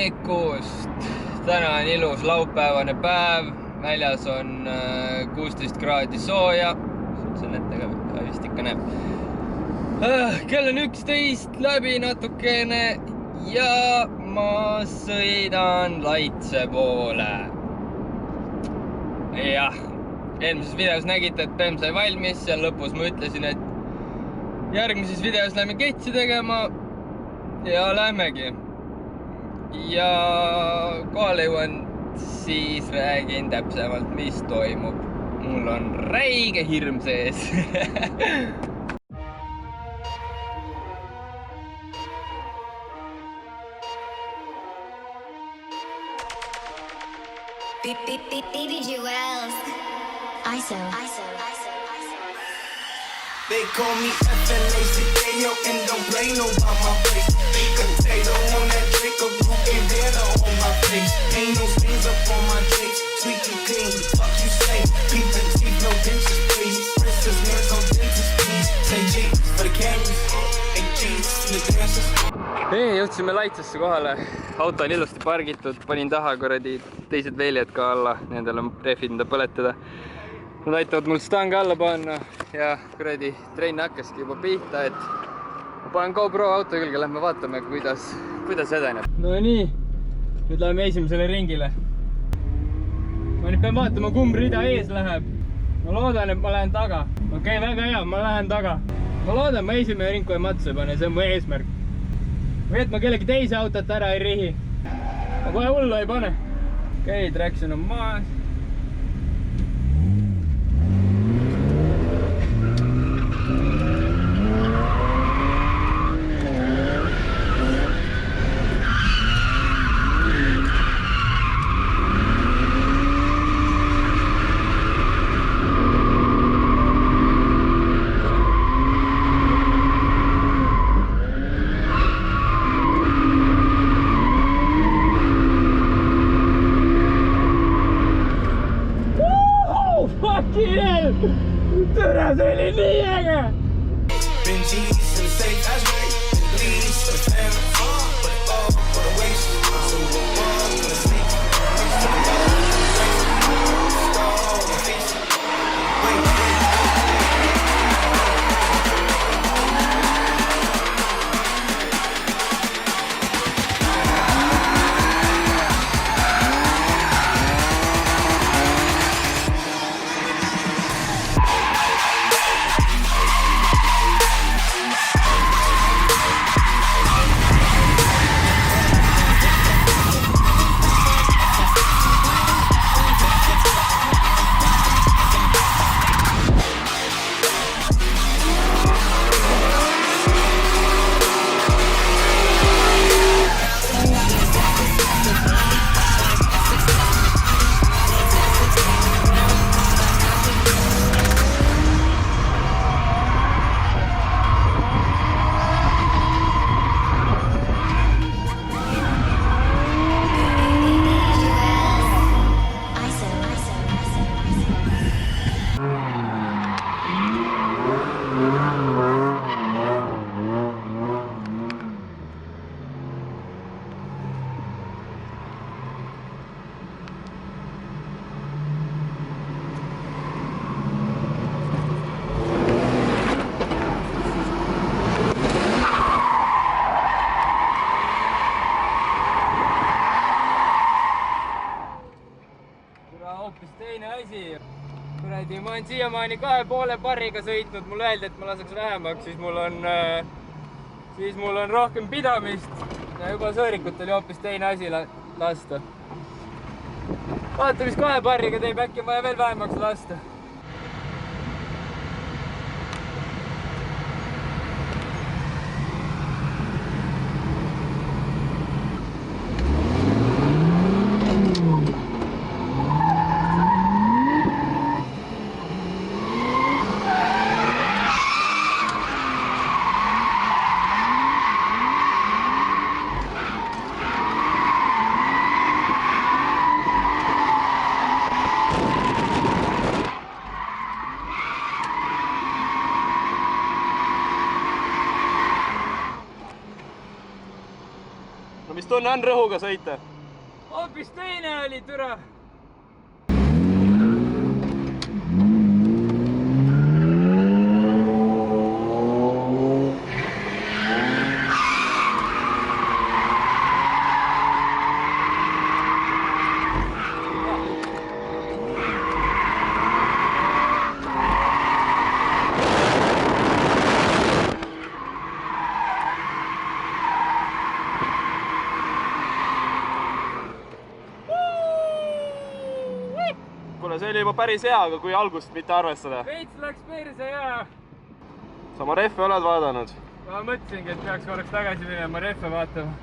hommikust! Täna on ilus laupäevane päev, väljas on 16 kraadi sooja. See on ette ka vist ikka näeb. Kell on 11 läbi natukene ja ma sõidan Laitse poole. Jah, eelmises videos nägite, et BEM sai valmis, seal lõpus ma ütlesin, et järgmises videos lähme ketsi tegema ja lähmegi. Ja kohale jõuan, siis räägin täpsemalt, mis toimub. Mul on räige hirm sees. BBG Wells. ISO. They call me FLACKO and don't play no by my face. Big potato on that Draco, looking dinner on my face. Ain't no stains up on my cake, sweet and clean. Fuck you say, beat the teeth, no dentist please. Princess nails on dentist please. Say G's for the cameras, hey G's for the dancers. Jõudsime Laitsesse kohale, auto on ilusti pargitud, panin taha kuradi teised veeljad ka alla, nendel on rehvid enda põletada. Nad aitavad mul stanga alla panna ja kuradi trenn hakkaski juba pihta, et ma panen GoPro auto külge, lähme vaatame, kuidas edeneb. No nii, nüüd läheme esimesele ringile. Ma nüüd pean vaatama, kumb rida ees läheb. Ma loodan, et ma lähen taga. Okei, väga hea, ma lähen taga. Ma loodan, ma esimene ring kohe matsu pane, see on mu eesmärk. Või et ma kellegi teise autot ära ei rihi. Ma kohe hullu ei pane. Okei, traction on maas. Türa, see oli nii äge! Benji's in the safe, that's right. Please, for the family, for the all, for the waste. So we'll run for the snake. Hoopis teine asi. Kuradi, ma olen siiamaani 2,5 barriga sõitnud, mul öeldi, et ma laseks vähemaks, siis mul on rohkem pidamist ja juba sõõrikut oli hoopis teine asi lasta. Vaata, mis 2 barriga teeb, äkki on vaja veel vähemaks lasta. tunne on rõhuga sõita? Hoopis teine oli, türa. Kuule, see oli juba päris hea, aga kui algust mitte arvestada. Veits läks perse ja... Sa oma rehve oled vaadanud? Ma mõtlesingi, et peaks korraks tagasi minema rehve vaatama.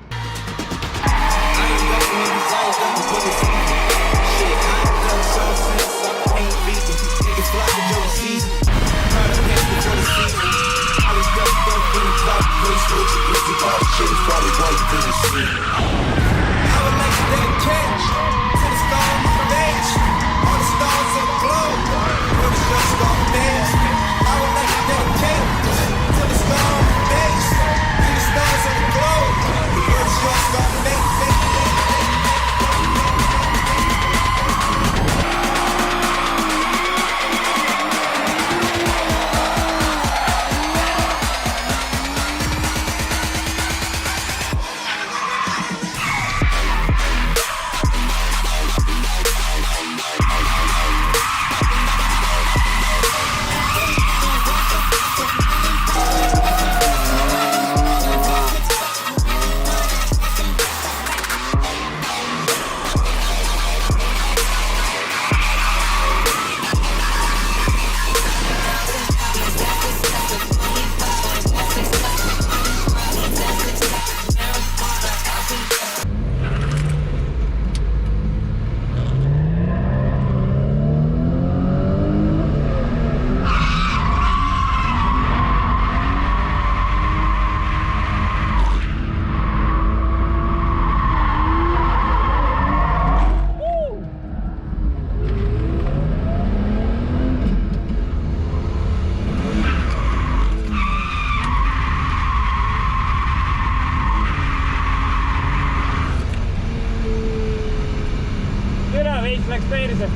Veits läks perse.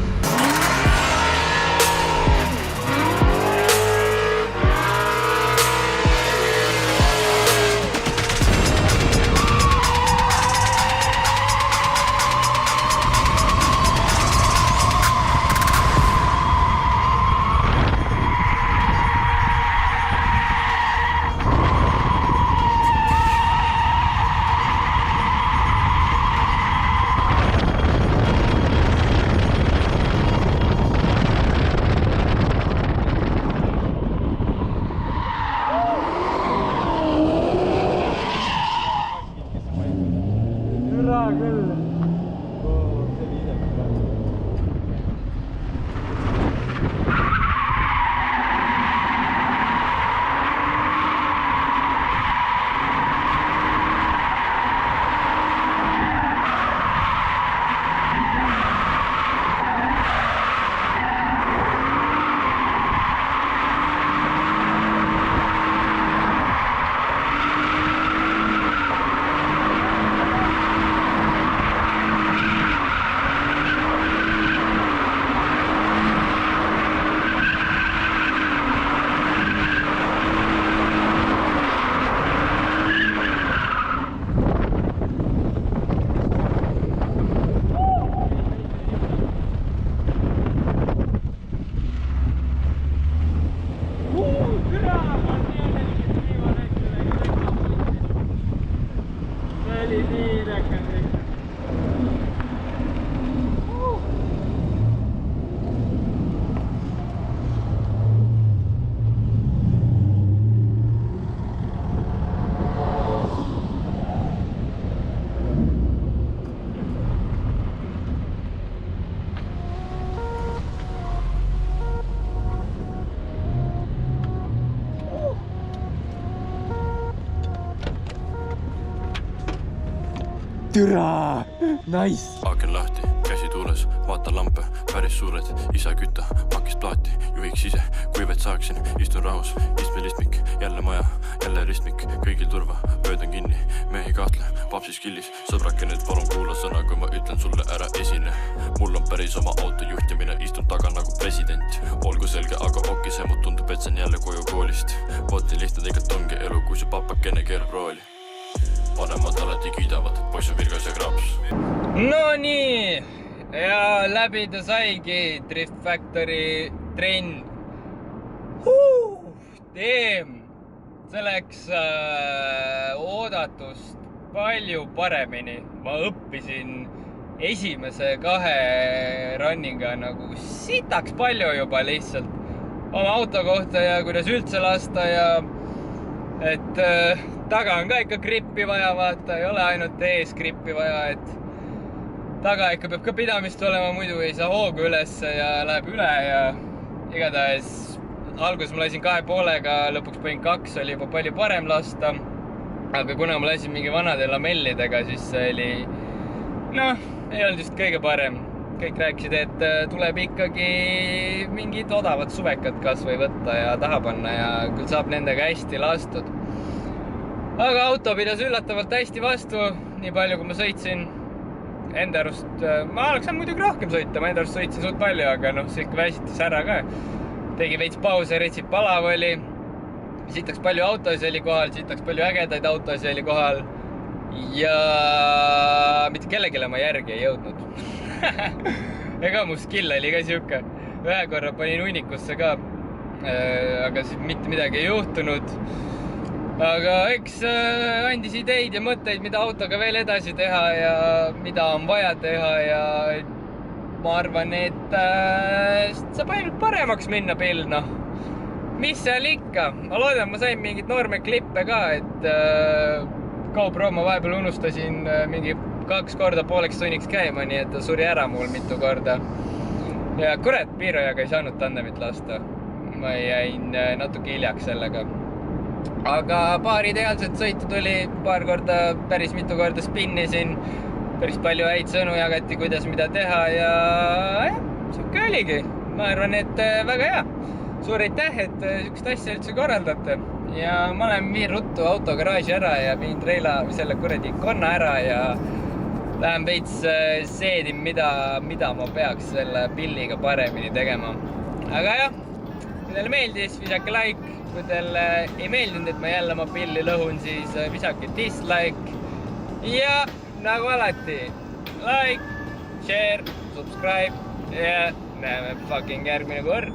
Türa! Nice! Aaken lahti, käsi tuules. kodus, vaatan lampe, päris suured, isa kütta, makist plaati, juhiks ise, kui vaid saaksin, istun rahus, istmelistmik, jälle maja, jälle ristmik, kõigil turva, pööd on kinni, mehi kahtle, papsis killis, sõbrake nüüd palun kuula sõna, kui ma ütlen sulle ära esine. Mul on päris oma auto juhtimine, istun taga nagu president, olgu selge, aga okise, mul tundub, et see on jälle koju koolist. Vot nii lihtne tegelikult ongi elu, kui su papakene keerab rooli. Vanemad alati kiidavad, poiss on virgas ja kraps. No nii, ja läbi ta saigi Drift Factory trenn. See läks oodatust palju paremini. Ma õppisin esimese 2 runninga nagu sitaks palju juba lihtsalt oma auto kohta ja kuidas üldse lasta ja et taga on ka ikka grippi vaja, vaata, ei ole ainult ees grippi vaja, et taga ikka peab ka pidamist olema, muidu ei saa hoogu ülesse ja läheb üle ja igatahes alguses ma lasin 2,5-ga, lõpuks panin 2, oli juba palju parem lasta. Aga kuna ma lasin mingi vanade lamellidega, siis see oli, ei olnud just kõige parem. Kõik rääkisid, et tuleb ikkagi mingid odavad suvekad kas või võtta ja taha panna ja küll saab nendega hästi lastud. Aga auto pidas üllatavalt hästi vastu, nii palju kui ma sõitsin. Enda arust, ma oleks muidugi rohkem sõita, ma enda arust sõitsin suht palju, aga see ikka väsitas ära ka. Tegi veits pause, retsi palav oli. Sitaks palju autosi oli kohal, sitaks palju ägedaid autosi oli kohal. Ja mitte kellegile ma järgi ei jõudnud. Ega mu skill oli ka siuke. Ühe korra panin unnikusse ka, aga siis mitte midagi ei juhtunud. Aga eks andis ideid ja mõtteid, mida autoga veel edasi teha ja mida on vaja teha ja ma arvan, et saab ainult paremaks minna pill, Mis seal ikka? Ma loodan, ma sain mingid noorme klippe ka, et GoPro ma vahepeal unustasin mingi 2 korda pooleks tunniks käima, nii et ta suri ära mul mitu korda. Ja kurat, piirajaga ei saanud tandemit lasta. Ma jäin natuke hiljaks sellega. Aga paar ideaalset sõitu tuli, paar korda, päris mitu korda spinnisin. Päris palju häid sõnu jagati, kuidas mida teha ja siuke oligi. Ma arvan, et väga hea. Suur aitäh, et siukest asja üldse korraldate. Ja ma olen viin ruttu autogaraaži ära ja viin treila selle kuradi konna ära ja lähen veits seedin, mida ma peaks selle pilliga paremini tegema. Aga jah, kui teile meeldis, visake like. Kui teile ei meeldinud, et ma jälle oma pilli lõhun, siis visake dislike. Ja nagu alati, like, share, subscribe ja näeme fucking järgmine kord.